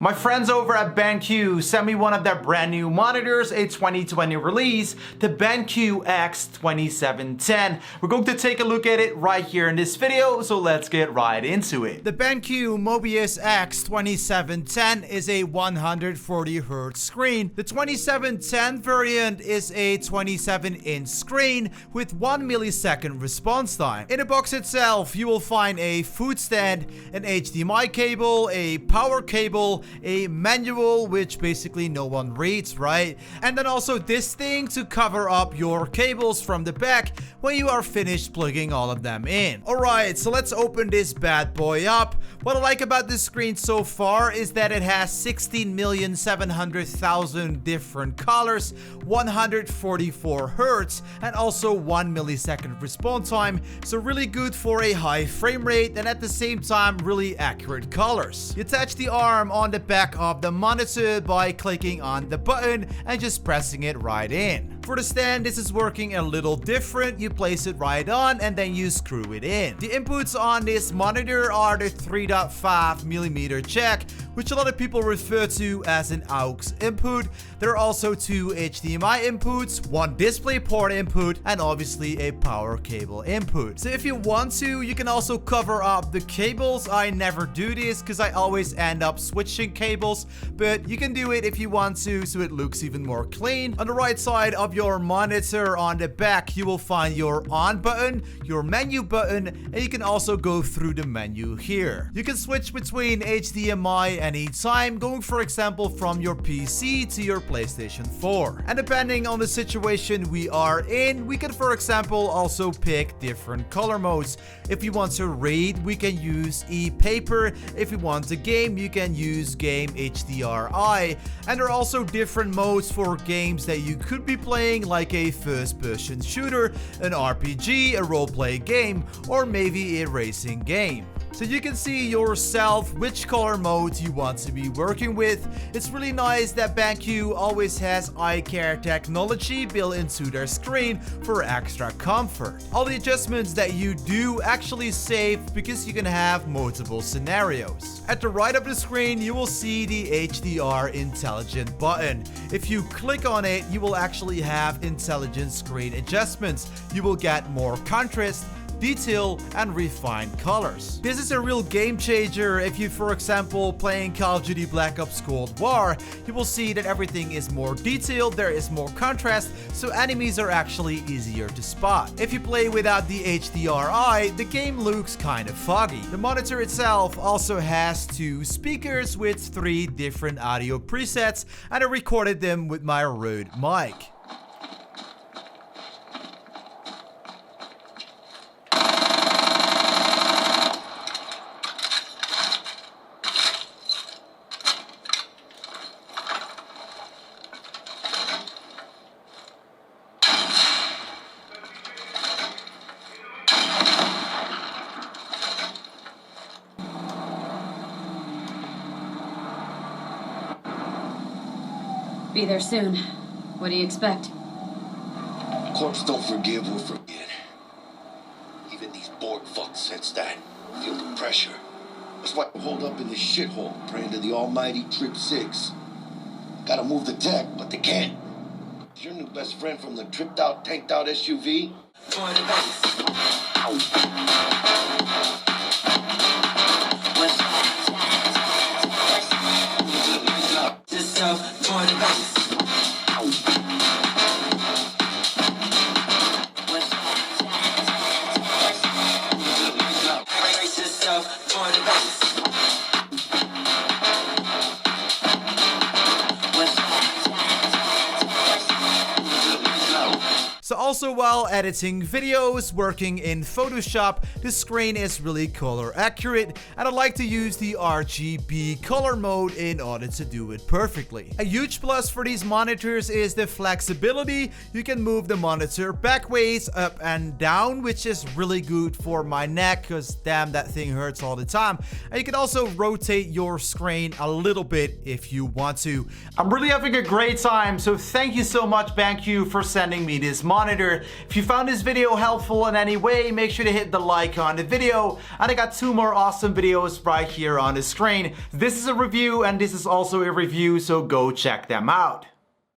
My friends over at BenQ sent me one of their brand new monitors, a 2020 release, the BenQ EX2710. We're going to take a look at it right here in this video, so let's get right into it. The BenQ Mobiuz EX2710 is a 140Hz screen. The 2710 variant is a 27-inch screen with 1 millisecond response time. In the box itself, you will find a food stand, an HDMI cable, a power cable, a manual which basically no one reads, right? And then also this thing to cover up your cables from the back when you are finished plugging all of them in. Alright, so let's open this bad boy up. What I like about this screen so far is that it has 16,700,000 different colors, 144 Hz, and also 1 millisecond response time, so really good for a high frame rate and at the same time really accurate colors. You attach the arm on the back of the monitor by clicking on the button and just pressing it right in. For the stand, this is working a little different. You place it right on and then you screw it in. The inputs on this monitor are the 3.5mm jack, which a lot of people refer to as an aux input. There are also 2 HDMI inputs, 1 DisplayPort input, and obviously a power cable input. So if you want to, you can also cover up the cables. I never do this because I always end up switching cables, but you can do it if you want to, so it looks even more clean. On the right side of your monitor on the back, you will find your on button, your menu button, and you can also go through the menu here. You can switch between HDMI anytime, going for example from your PC to your PlayStation 4. And depending on the situation we are in, we can for example also pick different color modes. If you want to read, we can use e-paper. If you want to game, you can use game HDRI. And there are also different modes for games that you could be playing, like a first-person shooter, an RPG, a role-play game, or maybe a racing game. So you can see yourself which color mode you want to be working with. It's really nice that BenQ always has eye care technology built into their screen for extra comfort. All the adjustments that you do actually save because you can have multiple scenarios. At the right of the screen, you will see the HDR Intelligent button. If you click on it, you will actually have intelligent screen adjustments. You will get more contrast, detail, and refined colors. This is a real game changer. If you, for example, playing Call of Duty Black Ops Cold War, you will see that everything is more detailed, there is more contrast, so enemies are actually easier to spot. If you play without the HDRI, the game looks kind of foggy. The monitor itself also has 2 speakers with 3 different audio presets, and I recorded them with my Rode mic. Be there soon. What do you expect? Corpse don't forgive or forget. Even these Borg fucks sense that. Feel the pressure. That's why I hold up in this shithole, praying to the almighty Trip 6. Gotta move the tech, but they can't. Is your new best friend from the tripped out, tanked out SUV? So also while editing videos, working in Photoshop, the screen is really color accurate, and I like to use the RGB color mode in order to do it perfectly. A huge plus for these monitors is the flexibility. You can move the monitor backwards, up and down, which is really good for my neck because damn, that thing hurts all the time. And you can also rotate your screen a little bit if you want to. I'm really having a great time, so thank you so much BenQ for sending me this monitor. here. If you found this video helpful in any way, make sure to hit the like on the video. And I got 2 more awesome videos right here on the screen. This is a review and this is also a review, so go check them out.